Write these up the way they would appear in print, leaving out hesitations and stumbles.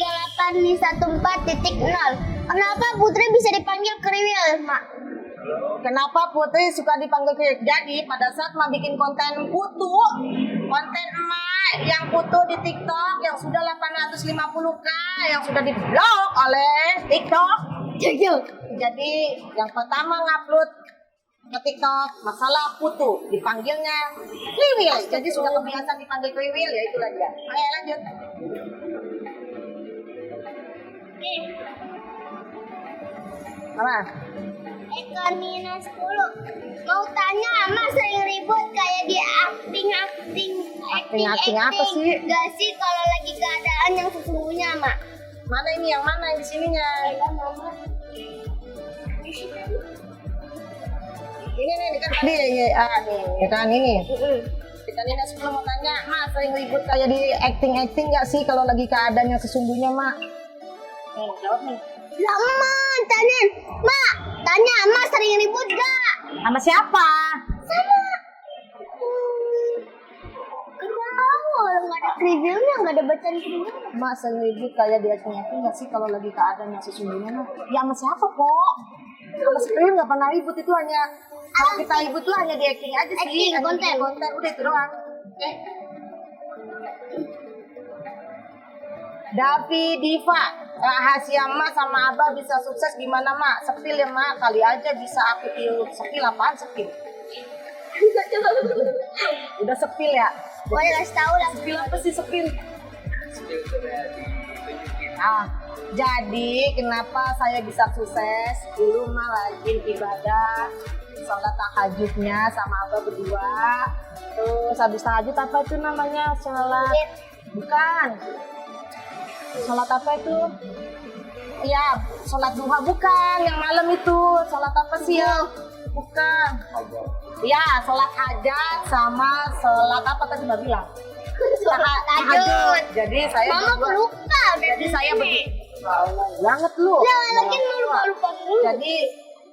3814.0. Kenapa Putri bisa dipanggil Kriwil, Mak? Kenapa Putri suka dipanggil Kriwil? Jadi pada saat Ma bikin konten konten emak yang putu di TikTok yang sudah 850k, yang sudah di-blok oleh TikTok. Jadi yang pertama ngupload ke TikTok masalah putu, dipanggilnya Kriwil. Jadi sudah kebiasaan dipanggil Kriwil, ya itulah dia. Ayo lanjut. Apa? Eka Nina 10. Mau tanya, Ama sering ribut kayak di acting apa sih? Gak sih kalau lagi keadaan yang sesungguhnya, Mak? Mana ini yang mana yang di sininya? Mama. Ini nih kan tadi nih kan ini. Kita Nina 10 mau tanya, Ma sering ribut kayak di acting nggak sih kalau lagi keadaan yang sesungguhnya, Mak? Jawab nih. Lama tanyain, Mak. Tanya, Mak sering ribut gak? Sama siapa? Sama. Kalau nggak ada kriwilnya, nggak ada bacaan kriwil. Mak sering ribut kayak di acting nggak sih kalau lagi keadaan yang sesungguhnya, Mak? Ya sama siapa, Pok? Sama sekali nggak pernah ribut, itu hanya kalau kita ribut tuh hanya di acting aja sih. Acting, Hanya konten. bikin konten udah itu doang. Davi Diva, rahasia Mak sama Abah bisa sukses gimana, Mak? Sepil ya, Mak, kali aja bisa aku tiru. Sepil apaan sepil? Udah sepil ya? Boleh kasih tahu lah. Sepil apa sih sepil? Ah, jadi kenapa saya bisa sukses? Dulu Mak rajin ibadah, sholat tahajudnya sama Abah berdua. Terus habis tahajud apa itu namanya? Sholat? Bukan. Sholat apa itu? Ya, sholat duha bukan, yang malam itu. Sholat apa sih ya? Bukan. Ya, sholat hajat sama sholat apa tadi Mbak bilang? Tahajud. Jadi saya Mama berdua. lupa. Jadi saya banget lu. Ya, lagi lupa dulu. Jadi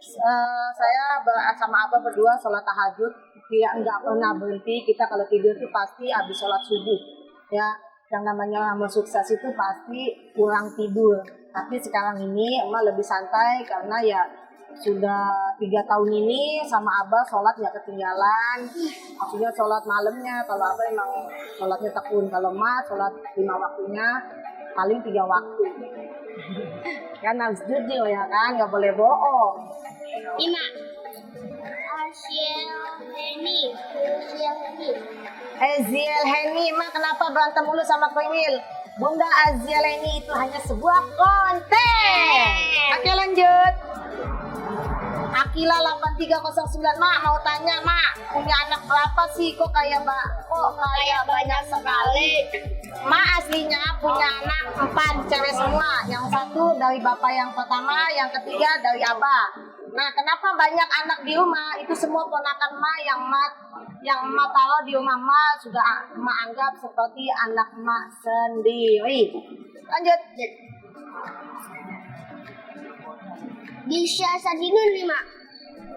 saya sama Abah berdua sholat tahajud. Dia nggak pernah berhenti. Kita kalau tidur tuh pasti habis sholat subuh. Ya, yang namanya mau sukses itu pasti pulang tidur. Tapi sekarang ini Emak lebih santai karena ya sudah 3 tahun ini sama Abah sholat nggak ketinggalan. Maksudnya sholat malamnya, kalau Abah emang sholatnya tekun. Kalau Emak sholat 5 waktunya, paling 3 waktu. Kan harus jujur ya kan, nggak boleh bohong. Ima. Aziel Heni, Mak kenapa berantem mulu sama Kriwil? Bunda Aziel Heni itu hanya sebuah konten. Oke lanjut. Akila 8309, Mak mau tanya, Mak punya anak berapa sih? Kok kayak banyak sekali? Mak aslinya punya anak 4 cewek semua. Yang satu dari bapak yang pertama, yang ketiga dari abah. Nah, kenapa banyak anak di rumah? Itu semua ponakan Mak yang Mak taruh di rumah Mak sudah Mak anggap seperti anak Mak sendiri. Lanjut. Bisa Sadinun nih, Mak.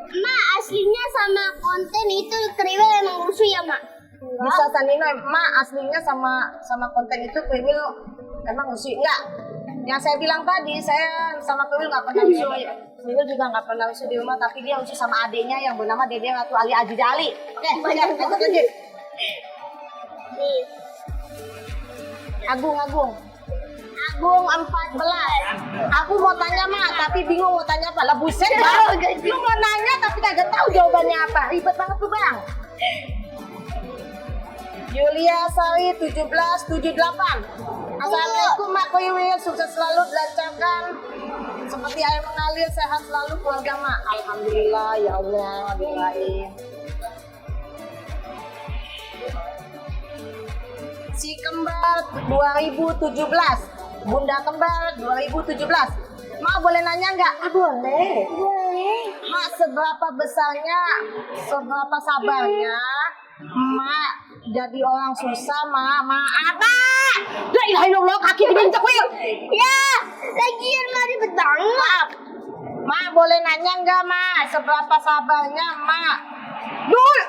Mak aslinya sama konten itu Kriwil emang rusuh ya, Mak? Bisa Sanino, Mak aslinya sama konten itu Kriwil emang usi enggak? Yang saya bilang tadi, saya sama Kriwil nggak pernah usul. Kriwil juga nggak pernah usul di rumah, tapi dia usul sama adiknya yang bernama Dede Ratu Ali Aji Jali. Banyak lanjut. Nih. Agung 14. Aku mau tanya, Mak, tapi bingung mau tanya apa. Lah buset, Bang. Lu mau nanya tapi kagak tahu jawabannya apa. Ribet banget tuh, Bang. Yulia Sari 1778. Assalamualaikum Mak Kriwil, sukses selalu dilancarkan seperti air mengalir, sehat selalu keluarga Mak. Alhamdulillah ya Allah, doain. Si Kembar 2017, Bunda Kembar 2017. Mak boleh nanya nggak? Boleh. Mak seberapa seberapa sabarnya Mak jadi orang susah, Mak. Apa? La ilaha illallah, kaki diinjak, Wil. Ya, lagian mah ribet banget. Mak boleh nanya nggak, Mak? Seberapa sabarnya Mak? Dul,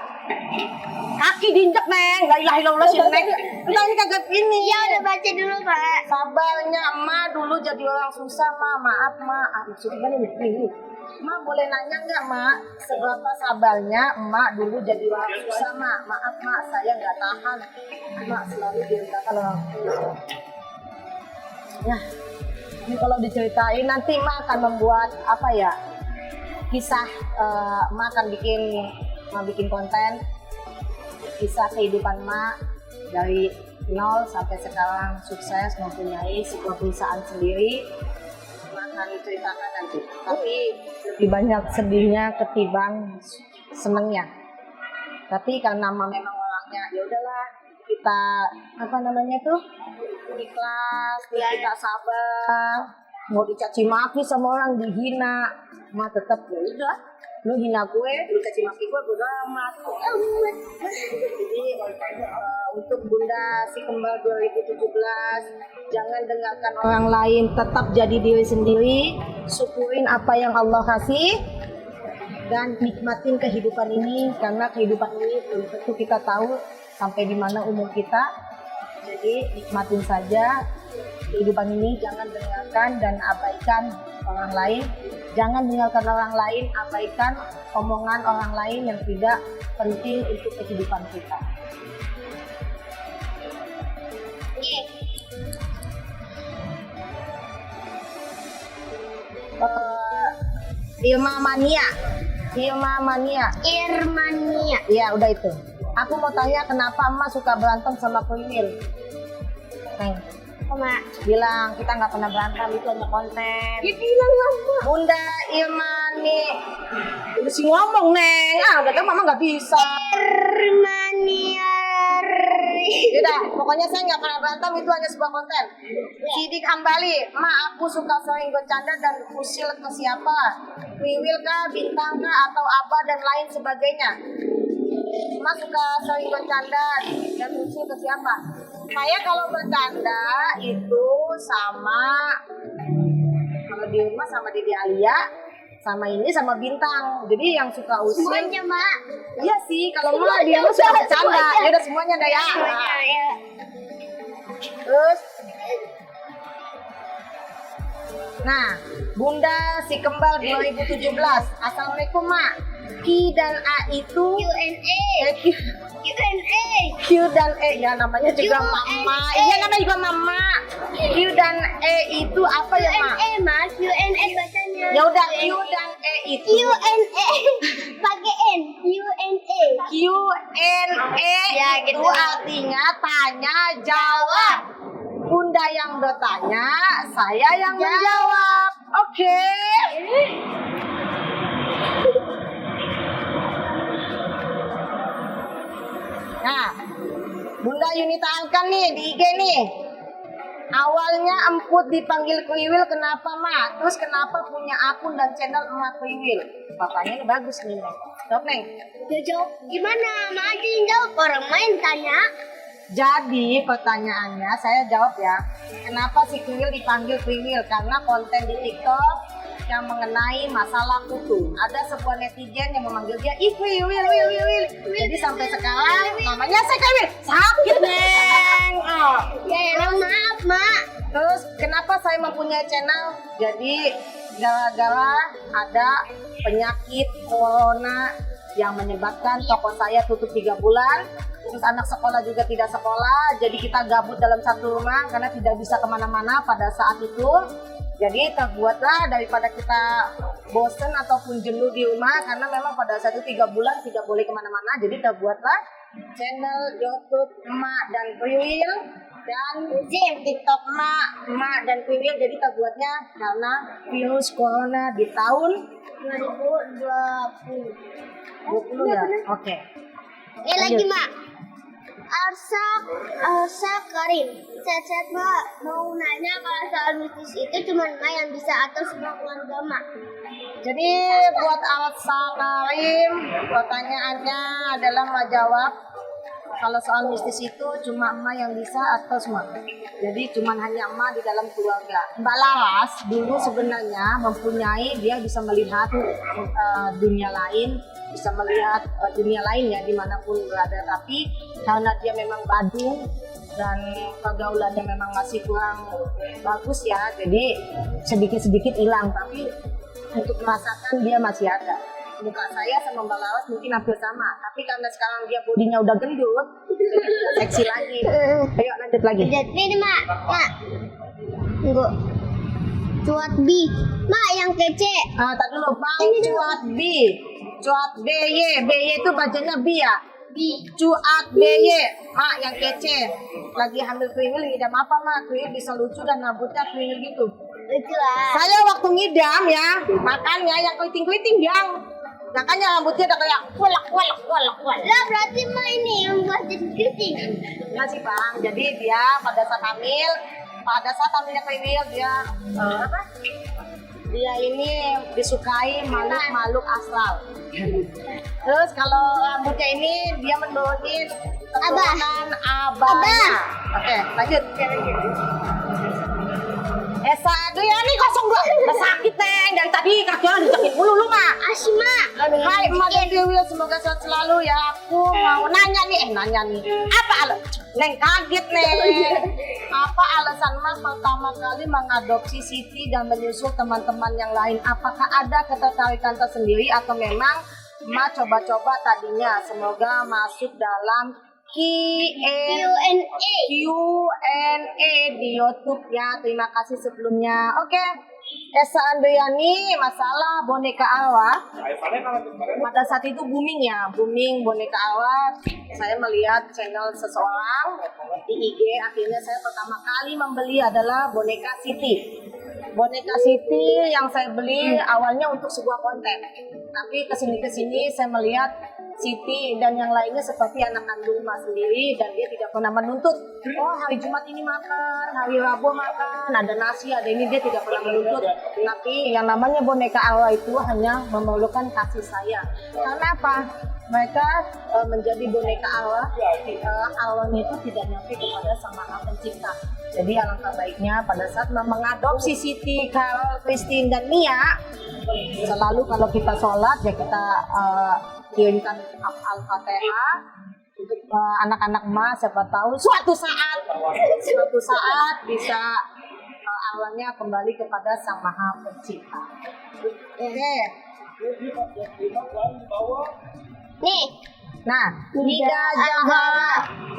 Kaki diinjek Neng, la ilaha illallah sih Neng. Kita ini kagak ini. Ya udah baca dulu Mak. Sabarnya emak dulu jadi orang susah mak, maaf mak. Maksudnya gini nih. Mak boleh nanya nggak mak, seberapa sabarnya emak dulu jadi orang susah mak? Maaf mak, saya nggak tahan. Mak selalu diberitakan orang tua. Ya, ini kalau diceritain nanti mak akan membuat apa ya? Kisah mak akan bikin konten kisah kehidupan mak dari nol sampai sekarang sukses mempunyai sebuah perusahaan sendiri. Mak akan diceritakan nanti. Tapi lebih banyak sedihnya ketimbang senengnya. Tapi karena memang orangnya ya udahlah kita apa namanya tuh ikhlas, kita sabar. Mau dicaci maki sama orang dihina, mah tetap ya udah. Lu hina gue, lu caci maki gue bodo amat. Jadi untuk Bunda Si Kembar 2017, jangan dengarkan orang lain, tetap jadi diri sendiri, syukurin apa yang Allah kasih, dan nikmatin kehidupan ini karena kehidupan ini belum tentu kita tahu sampai di mana umur kita. Jadi nikmatin saja kehidupan ini, jangan dengarkan dan abaikan orang lain. Jangan dengarkan orang lain, abaikan omongan orang lain yang tidak penting untuk kehidupan kita. Oke. Irmania. Irmania. Iya, udah itu. Aku mau tanya kenapa emak suka berantem sama Kunyil? Neng. Mak. Bilang kita nggak pernah berantem, itu hanya konten. Ya bilang lama. Bunda Irmani udah sih ngomong Neng, udah tahu mama nggak bisa. Irmania. Udah, pokoknya saya nggak pernah berantem, itu hanya sebuah konten. Sidik Hambali, mak aku suka sering bercanda dan usil ke siapa? Wiwil kah, bintang kah, atau apa dan lain sebagainya. Mak suka sering bercanda dan usil ke siapa? Saya kalau bercanda itu sama kalau di rumah sama Dede Alia, sama ini sama Bintang. Jadi yang suka usil Semuanya Mak. iya sih, kalau mak dia mah suka bercanda. Ya udah semuanya dah ya. Semuanya ya. Terus nah, Bunda Si Kembar 2017. Assalamualaikum mak. Q dan A itu Q&A. Q dan E ya namanya juga mama. Iya namanya juga mama. Q dan E itu apa ya mak? Q&A Mas. Q&A bacanya. Ya udah Q dan E itu. Q&A. Pakai N. Q&A. Q&A Ya, itu gitu. artinya tanya jawab. Bunda yang bertanya, saya yang menjawab. Oke. Nah, Bunda Yunita Alkan nih di IG nih. Awalnya Emput dipanggil Kriwil, kenapa mak? Terus kenapa punya akun dan channel emak Kriwil? Papanya ini bagus nih Neng. Jawab Neng. Ya jawab gimana? Mak aja yang jawab. Orang main tanya. Jadi pertanyaannya saya jawab ya. Kenapa si Kriwil dipanggil Kriwil? Karena konten di TikTok yang mengenai masalah kutu. Ada sebuah netizen yang memanggil dia ih Kriwil. Jadi sampai sekarang namanya saya Kriwil. Sakit Neng. Oh. Ya maaf Mak. Terus kenapa saya mempunyai channel? Jadi gara-gara ada penyakit corona yang menyebabkan toko saya tutup 3 bulan. Terus anak sekolah juga tidak sekolah, jadi kita gabut dalam satu rumah karena tidak bisa kemana-mana pada saat itu. Jadi terbuatlah daripada kita bosen ataupun jenuh di rumah, karena memang pada saat itu 3 bulan tidak boleh kemana-mana. Jadi terbuatlah channel YouTube Emak dan Kriwil dan TikTok Emak dan Kriwil. Jadi terbuatnya karena virus corona di tahun 2020. 20 ya? Oke. Lagi Mak. Arsa Karim. Cacat Mak, mau nanya kalau soal mistis itu cuma Mak yang bisa atau semua keluarga Mak? Jadi buat Alsa Karim, pertanyaannya adalah mau jawab. kalau soal mistis itu cuma emak yang bisa atau semua? Jadi cuma hanya emak di dalam keluarga. Mbak Laras dulu sebenarnya mempunyai, dia bisa melihat dunia lain, bisa melihat dunia lain ya dimanapun berada. Tapi karena dia memang badung dan pergaulannya memang masih kurang bagus ya, jadi sedikit-sedikit hilang. Tapi untuk merasakan dia masih ada. Muka saya sama Mbak Laras mungkin hampir sama, tapi karena sekarang dia bodinya udah gendut, seksi lagi. Ayo lanjut lagi. Ini mak, enggak. Cuat B, mak yang kece. Tak dulu, Bang Cuat B, Cuat BY, BY itu bacanya B ya. Cuat BY, mak yang kece. Lagi hamil kriwil, ngidam apa mak? Kriwil bisa lucu dan rambutnya kriwil gitu. Lucu lah. Saya waktu ngidam ya, makannya yang keliting-keliting yang makanya rambutnya udah kayak kualak. Lah berarti mah ini yang buat jadi keriting. Enggak sih Bang, jadi dia pada saat hamilnya kriwil dia dia ini disukai makhluk astral. Terus kalau rambutnya ini dia menurunin keturunan abahnya. Oke, lanjut. Esa, aduh ya nih kosong gua. Sakit Neng, dari tadi kaki orang dijepit mulu lu mah. Asma. Hai Emak dan Dewi, semoga sehat selalu ya. Aku mau nanya nih. Apa Neng kaget Neng. Apa alasan Mas pertama kali mengadopsi Siti dan menyusul teman-teman yang lain? Apakah ada ketertarikan tersendiri atau memang Mas coba-coba tadinya? Semoga masuk dalam Q&A di YouTube ya. Terima kasih sebelumnya. Oke. Esa Andriani, masalah boneka Awa. Pada saat itu booming boneka Awa. Saya melihat channel seseorang di IG, akhirnya saya pertama kali membeli adalah boneka Siti. Boneka Siti yang saya beli awalnya untuk sebuah konten. Tapi kesini saya melihat Siti dan yang lainnya seperti anak kandung Mas sendiri, dan dia tidak pernah menuntut, oh hari Jumat ini makan, hari Rabu makan, ada nasi, ada ini, dia tidak pernah menuntut. Tapi yang namanya boneka Awa itu hanya memerlukan kasih sayang. Karena apa? Mereka menjadi boneka Awa, awalnya itu tidak nyampe kepada Sang Maha Pencipta. Jadi alangkah baiknya pada saat mengadopsi Siti, Carol, Christine, dan Mia, selalu kalau kita sholat ya kita kirimkan Al-Fatihah untuk anak-anak emas, siapa tahu suatu saat bisa awalnya kembali kepada Sang Maha Pencipta. Oke. Nih. Nah, Nida Zahra 67.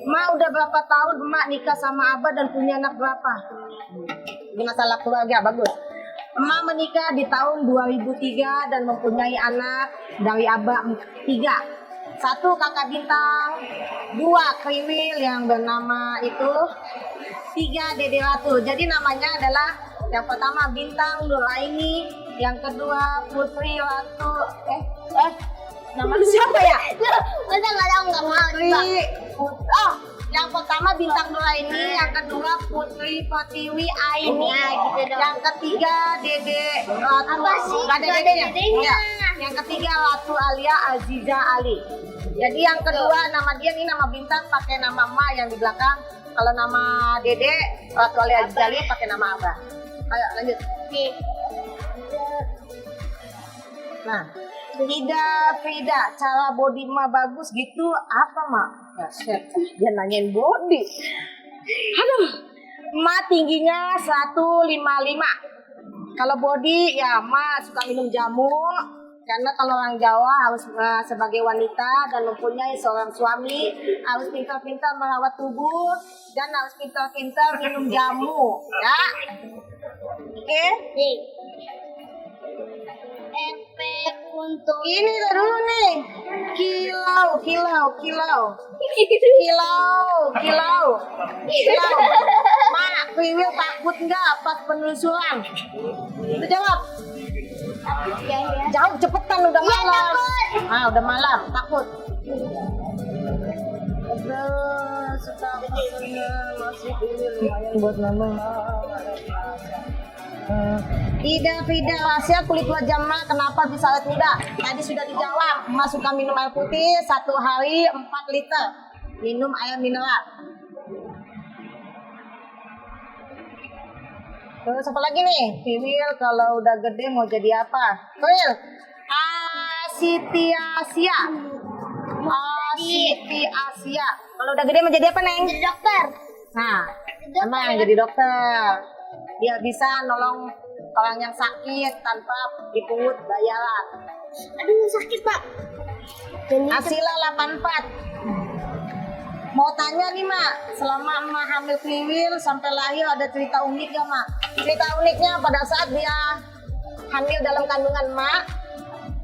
Mak udah berapa tahun Mak nikah sama Abah dan punya anak berapa? Ini masalah keluarga, bagus. Emak menikah di tahun 2003 dan mempunyai anak dari Abah 3. 1 kakak bintang, 2 kriwil yang bernama itu, 3 Dede Ratu. Jadi namanya adalah yang pertama Bintang Nuraini, yang kedua Putri Ratu. Nama siapa ya? Masa nggak tahu nggak mau. Yang pertama Bintang Nuraini, yang kedua Putri Pertiwi Aini, gitu dong. yang ketiga Dede Ratu. Apa sih? Gak ada Gak ada dedenya. dedenya. Ya. Yang ketiga Ratu Alia Aziza Ali. Jadi yang kedua nama dia ini nama Bintang pakai nama emak yang di belakang. Kalau nama Dede Ratu Alia Aziza Ali pakai nama Abah. Ayo lanjut. Nah, Frida, cara body emak bagus gitu apa mak? Ya set, dia nanyain body. Aduh, emak tingginya 155. Kalau body ya emak suka minum jamu. Karena kalau orang Jawa harus sebagai wanita dan mempunyai seorang suami harus pintar-pintar merawat tubuh dan harus pintar-pintar minum jamu, ya. Oke? Nih. Efek untuk Ini dulu nih. Kilau. Mak, Wiwil takut nggak pas penelusuran? Lu jawab. ya. Jauh cepetan, udah Iya, malam. takut. Udah malam, takut. Sekarang masih lumayan buat nambah. Ida Frida rahasia kulit wajah Ma kenapa bisa awet muda? Tadi sudah dijawab. Ma suka minum air putih 1 hari 4 liter. Minum air mineral. Terus apa lagi nih? Kiwil kalau udah gede mau jadi apa? Kiwil. Asitiasia. Asitiasia. Kalau udah gede mau jadi apa, Neng? Jadi dokter. Nah, emang jadi dokter. Biar bisa nolong orang yang sakit tanpa dipungut bayaran. Aduh sakit Pak. Jadi Asila 84. Mau tanya nih Mak, selama emak hamil Kriwil sampai lahir ada cerita unik gak Mak? Cerita uniknya pada saat dia hamil dalam kandungan Mak,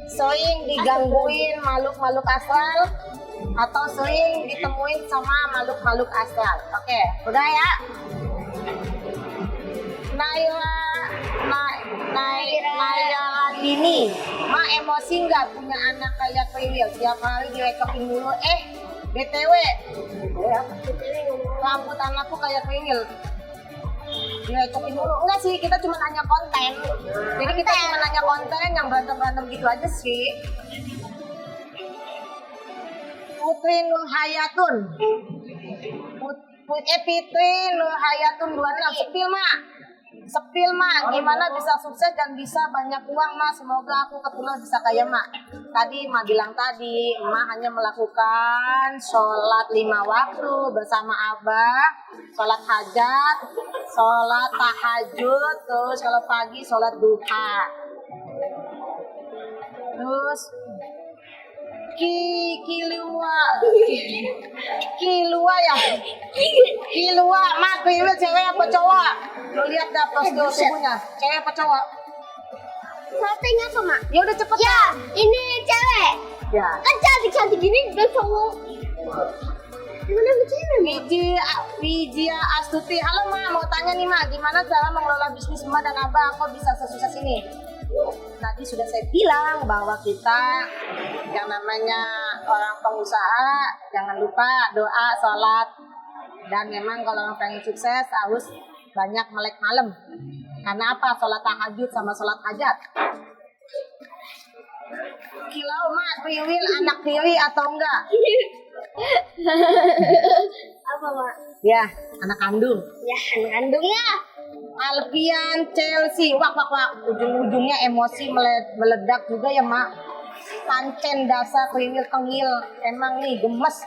sering digangguin makhluk-makhluk astral atau sering ditemuin sama makhluk-makhluk astral. Oke, udah ya. Naira Dini, Ma emosi nggak punya anak kayak Kriwil? Tiap hari direcokin mulu. BTW, rambut anakku kayak Kriwil. Direcokin mulu. Enggak sih, kita cuma nanya konten. Jadi kita cuma nanya konten yang berantem-berantem gitu aja sih. Putri Nur Hayatun. Fitri Nur Hayatun 26. Sepil Mak, gimana bisa sukses dan bisa banyak uang Mak? Semoga aku ketulah bisa kaya Mak. Tadi Mak bilang tadi, Mak hanya melakukan sholat 5 waktu bersama Abah, sholat hajat, sholat tahajud, terus kalau pagi sholat duha. Terus Kilua, Mak, Kriwil cewek apa cowok? Lu lihat dah postur tubuhnya, cewek apa cowok? Saltenya apa Mak? Ya udah cepet. Ya, ini cewek. Ya. Kan cantik-cantik gini udah cowok. Gimana cewek Mak? Wijia Astuti. Halo Ma, mau tanya nih Ma, gimana cara mengelola bisnis Ma dan Abah kok bisa sesukses ini? Tadi sudah saya bilang bahwa kita yang namanya orang pengusaha jangan lupa doa, sholat, dan memang kalau orang pengen sukses harus banyak melek malam. Karena apa? Sholat tahajud sama sholat hajat. Kilau Mak, Kriwil anak tiri atau enggak? Apa Mak? Ya, anak kandung. Ya, anak kandungnya. Alfian Chelsea, wak, ujung-ujungnya emosi meledak juga ya Mak. Pancen dasar Kriwil tengil, emang nih gemes.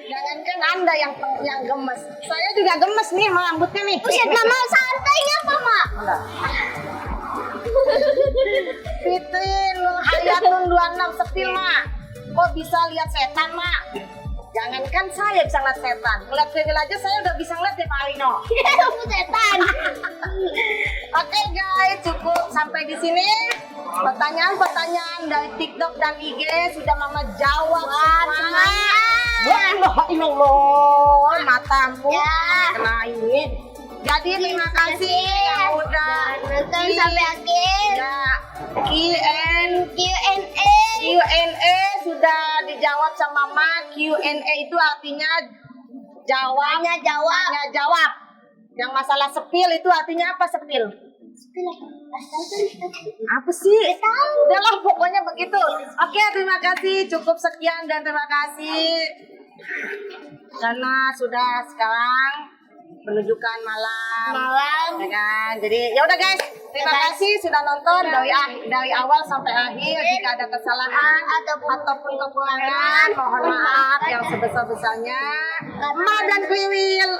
Jangankan Anda yang gemes, saya juga gemes nih sama rambutnya nih. Buset Mama, santainya apa Mak? Enggak. Fitri Nur Hayatun 26 Sepil Mak, kok bisa lihat setan Mak? Jangankan saya bisa ngeliat setan, ngeliat Kriwil aja saya udah bisa ngeliat tiap hari no. Kamu setan. Oke guys, cukup sampai di sini. Pertanyaan-pertanyaan dari TikTok dan IG sudah Mama jawab semua. Wah, matamu kena ini. Jadi terima kasih yang udah nonton sampai akhir. Q&A sudah dijawab sama Mama. Q&A itu artinya jawab. Yang masalah sepil itu artinya apa sepil? Apa sih? Udahlah pokoknya begitu. Oke, terima kasih. Cukup sekian dan terima kasih. Karena sudah sekarang menunjukkan malam. Ya kan? Jadi ya udah guys, terima kasih sudah nonton dari awal sampai akhir. Jika ada kesalahan ataupun kekurangan, mohon maaf yang sebesar-besarnya. Ma dan Kriwil